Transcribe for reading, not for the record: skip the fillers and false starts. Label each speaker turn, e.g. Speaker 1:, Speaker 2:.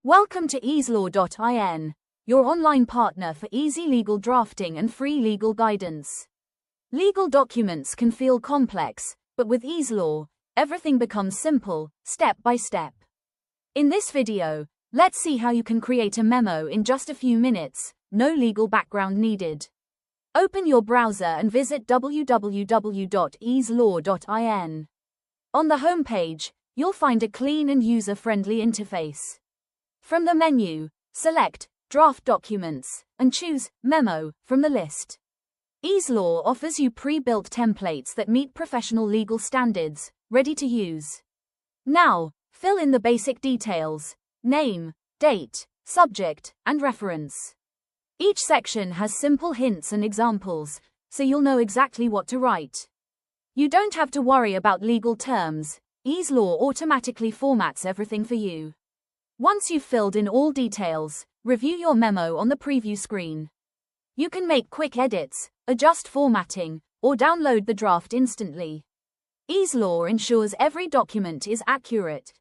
Speaker 1: Welcome to EaseLaw.in, your online partner for easy legal drafting and free legal guidance. Legal documents can feel complex, but with EaseLaw, everything becomes simple, step by step. In this video, let's see how you can create a memo in just a few minutes, no legal background needed. Open your browser and visit www.easelaw.in. On the home page, you'll find a clean and user-friendly interface. From the menu, select Draft Documents and choose Memo from the list. EaseLaw offers you pre-built templates that meet professional legal standards, ready to use. Now, fill in the basic details: name, date, subject, and reference. Each section has simple hints and examples, so you'll know exactly what to write. You don't have to worry about legal terms. EaseLaw automatically formats everything for you. Once you've filled in all details, review your memo on the preview screen. You can make quick edits, adjust formatting, or download the draft instantly. EaseLaw ensures every document is accurate,